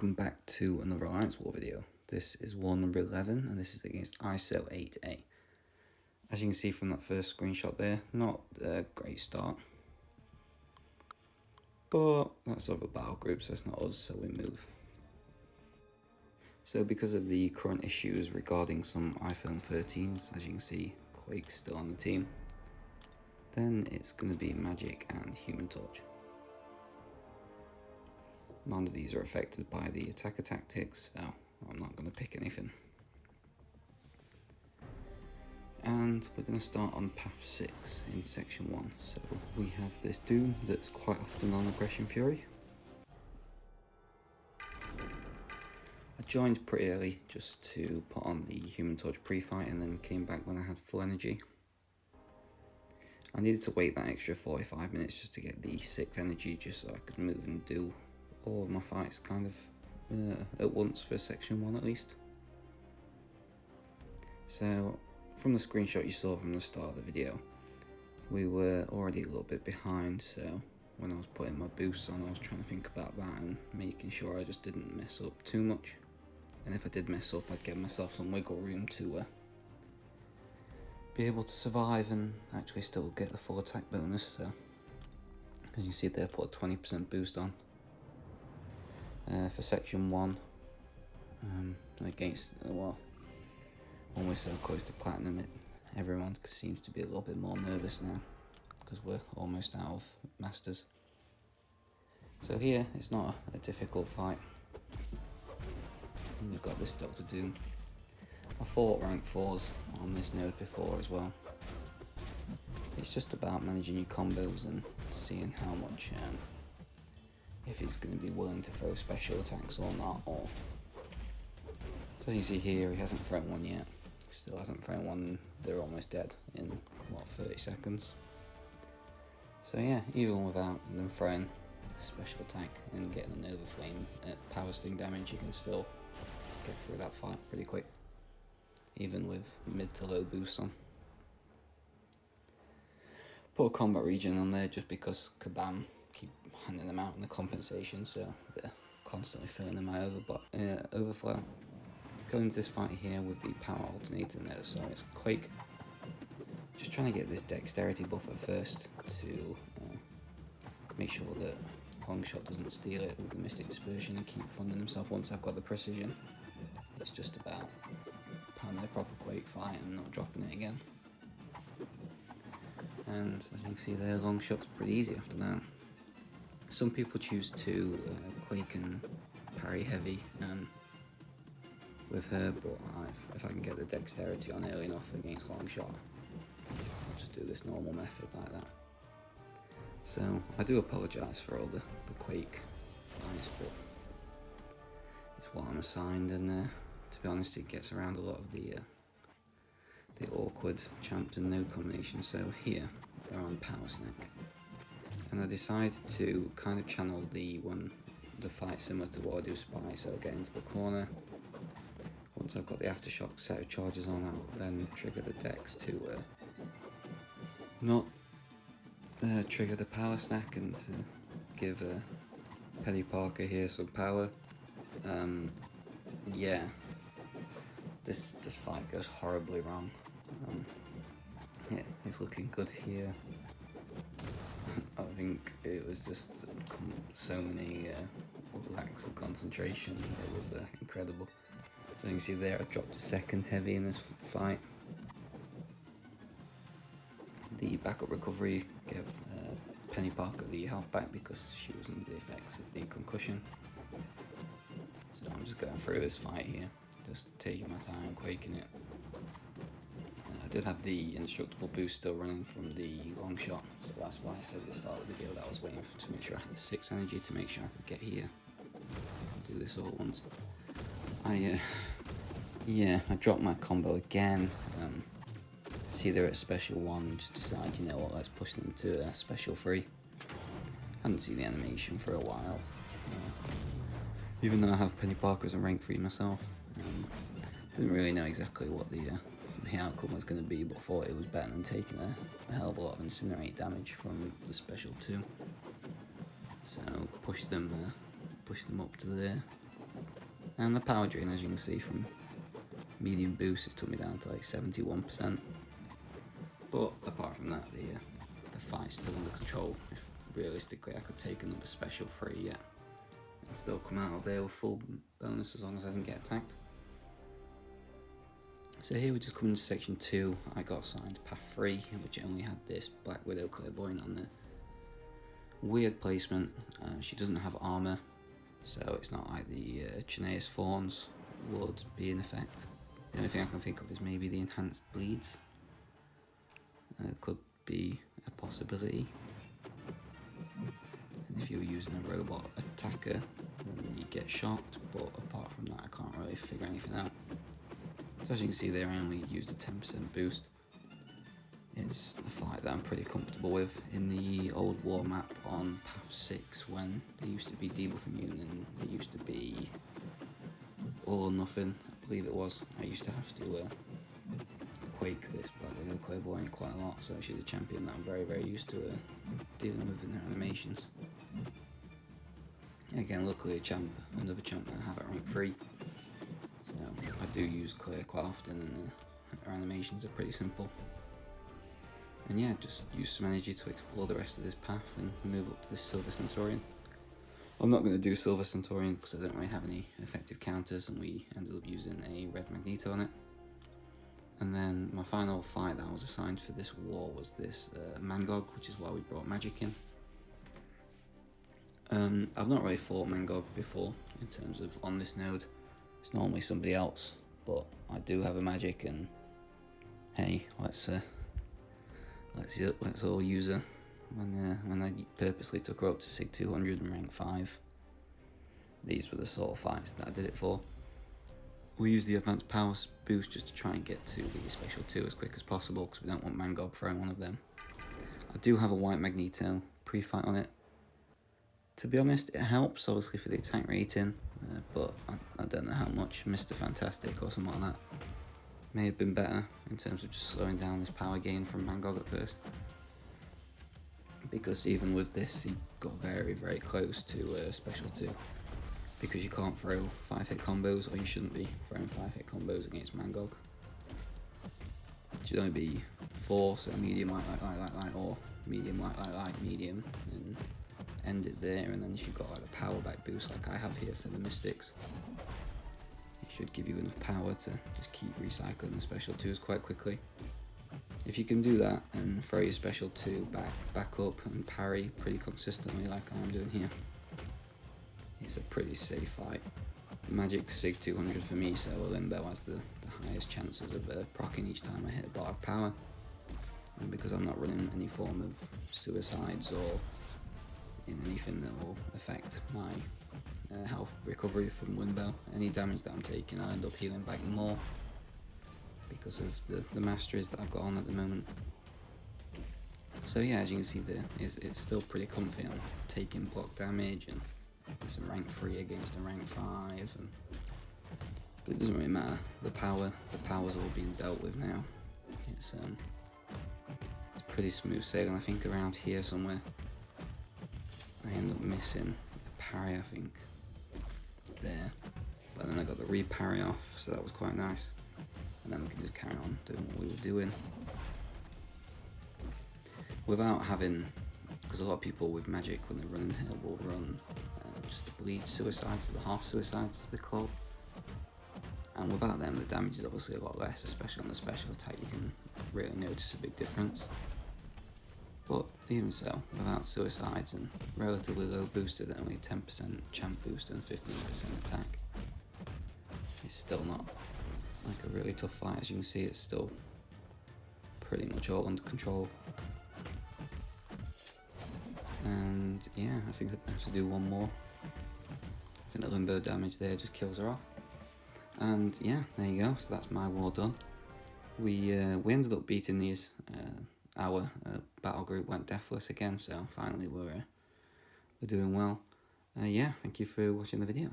welcome back to another Alliance War video. This is war number 11 and this is against ISO8A. As you can see from that first screenshot there, not a great start. But that's other battle groups, that's not us, so we move. So because of the current issues regarding some iPhone 13s, as you can see, Quake's still on the team, then it's going to be Magic and Human Torch. None of these are affected by the attacker tactics, so I'm not going to pick anything. And we're going to start on path 6 in section 1. So we have this Doom that's quite often on Aggression Fury. I joined pretty early just to put on the Human Torch pre-fight and then came back when I had full energy. I needed to wait that extra 45 minutes just to get the 6th energy just so I could move and do all of my fights kind of at once for section 1 at least. So from the screenshot you saw from the start of the video, we were already a little bit behind, so when I was putting my boosts on I was trying to think about that and making sure I just didn't mess up too much, and if I did mess up I'd give myself some wiggle room to be able to survive and actually still get the full attack bonus. So as you see there, I put a 20% boost on. For section 1, against, well, when we're so close to platinum, everyone seems to be a little bit more nervous now because we're almost out of masters. So here it's not a difficult fight. And we've got this Dr. Doom. I fought rank 4s on this node before as well. It's just about managing your combos and seeing how much if he's going to be willing to throw special attacks or not. Or so you see here, he hasn't thrown one yet. Still hasn't thrown one. They're almost dead in what, 30 seconds. So yeah, even without them throwing a special attack and getting an overflame at power sting damage, you can still get through that fight pretty quick, even with mid to low boosts on. Put a combat region on there just because Kabam keep handing them out in the compensation, so they're constantly filling them out overflow. Going into this fight here with the power alternator now, so it's Quake. Just trying to get this dexterity buff at first to make sure that Longshot doesn't steal it with the Mystic Dispersion and keep funding himself. Once I've got the precision, it's just about pounding a proper Quake fight and not dropping it again. And as you can see there, Longshot's pretty easy after that. Some people choose to Quake and parry heavy with her, but if I can get the dexterity on early enough against Longshot, I'll just do this normal method like that. So I do apologise for all the Quake fights, but it's what I'm assigned, and to be honest it gets around a lot of the awkward champs and node combinations. So here they're on Power Snack. And I decide to kind of channel the fight similar to what I do Spy, so I'll get into the corner. Once I've got the aftershock set of charges on, I'll then trigger the dex to not trigger the power snack and to give Penny Parker here some power. Yeah, this fight goes horribly wrong. Yeah, it's looking good here. I think it was just so many lacks of concentration. It was incredible. So you can see there, I dropped a 2nd heavy in this fight. The backup recovery gave Penny Parker the health back because she was under the effects of the concussion. So I'm just going through this fight here, just taking my time, quaking it. I did have the indestructible boost still running from the long shot, so that's why I said at the start of the video that I was waiting to make sure I had the 6th energy to make sure I could get here. I'll do this all at once. I dropped my combo again. See they're at special 1 and just decide, you know what, let's push them to special 3. Hadn't seen the animation for a while. Even though I have Penny Parker as a rank 3 myself. Didn't really know exactly what the outcome was going to be, but thought it was better than taking a hell of a lot of incinerate damage from the special 2. So push them up to there. And the power drain, as you can see from medium boost, it took me down to like 71%. But apart from that, the fight's still under control. If realistically I could take another special 3 yet and still come out of there with full bonus as long as I didn't get attacked. So here we just come into section 2. I got assigned path 3, which only had this Black Widow Clairvoyant on the weird placement. She doesn't have armor, so it's not like the Chineas Thorns would be in effect. The only thing I can think of is maybe the enhanced bleeds. Could be a possibility. And if you're using a robot attacker, then you get shocked, but apart from that I can't really figure anything out. So as you can see there, I only used a 10% boost. It's a fight that I'm pretty comfortable with. In the old war map on Path 6, when there used to be debuff immune and there used to be all or nothing, I believe it was, I used to have to Quake this Black Widow Clairvoyant quite a lot, so she's a champion that I'm very used to dealing with in her animations. Again, luckily another champ that I have at rank 3, so I do use Claire quite often, and her animations are pretty simple. And yeah, just use some energy to explore the rest of this path and move up to this Silver Centaurian. I'm not going to do Silver Centaurian because I don't really have any effective counters, and we ended up using a red Magneto on it. And then my final fight that I was assigned for this war was this Mangog, which is why we brought magic in. I've not really fought Mangog before in terms of on this node. It's normally somebody else, but I do have a magic, and hey, let's all use her. When I purposely took her up to Sig 200 and rank 5, these were the sort of fights that I did it for. We use the advanced power boost just to try and get to the special 2 as quick as possible, because we don't want Mangog throwing one of them. I do have a white Magneto pre-fight on it. To be honest, it helps obviously for the attack rating, but I don't know how much. Mr. Fantastic or something like that may have been better in terms of just slowing down this power gain from Mangog at first. Because even with this, he got very close to special 2. Because you can't throw 5-hit combos, or you shouldn't be throwing 5-hit combos against Mangog. It should only be 4, so medium, light, or medium, light, medium, and end it there, and then you should got like a power back boost like I have here for the Mystics. It should give you enough power to just keep recycling the special 2s quite quickly. If you can do that and throw your special 2 back up and parry pretty consistently like I'm doing here, it's a pretty safe fight. Magic Sig 200 for me, so Limbo has the highest chances of proccing each time I hit a bar of power. And because I'm not running any form of suicides or in anything that will affect my health recovery from Limbo, any damage that I'm taking I end up healing back more because of the masteries that I've got on at the moment. So yeah, as you can see there, it's still pretty comfy. I'm taking block damage, and it's a rank 3 against a rank 5, but it doesn't really matter. The power's all being dealt with now. It's pretty smooth sailing. I think around here somewhere I end up missing a parry, I think, there, but then I got the re-parry off, so that was quite nice, and then we can just carry on doing what we were doing without having, because a lot of people with magic when they're running here will run just the bleed suicides, the half suicides as they're called, and without them the damage is obviously a lot less, especially on the special attack. You can really notice a big difference. But even so, without suicides and relatively low boosted at only 10% champ boost and 15% attack, it's still not like a really tough fight. As you can see, it's still pretty much all under control. And yeah, I think I have to do one more. I think the Limbo damage there just kills her off. And yeah, there you go, so that's my war done. We ended up beating these. Our battle group went deathless again, so finally we're doing well. Yeah, thank you for watching the video.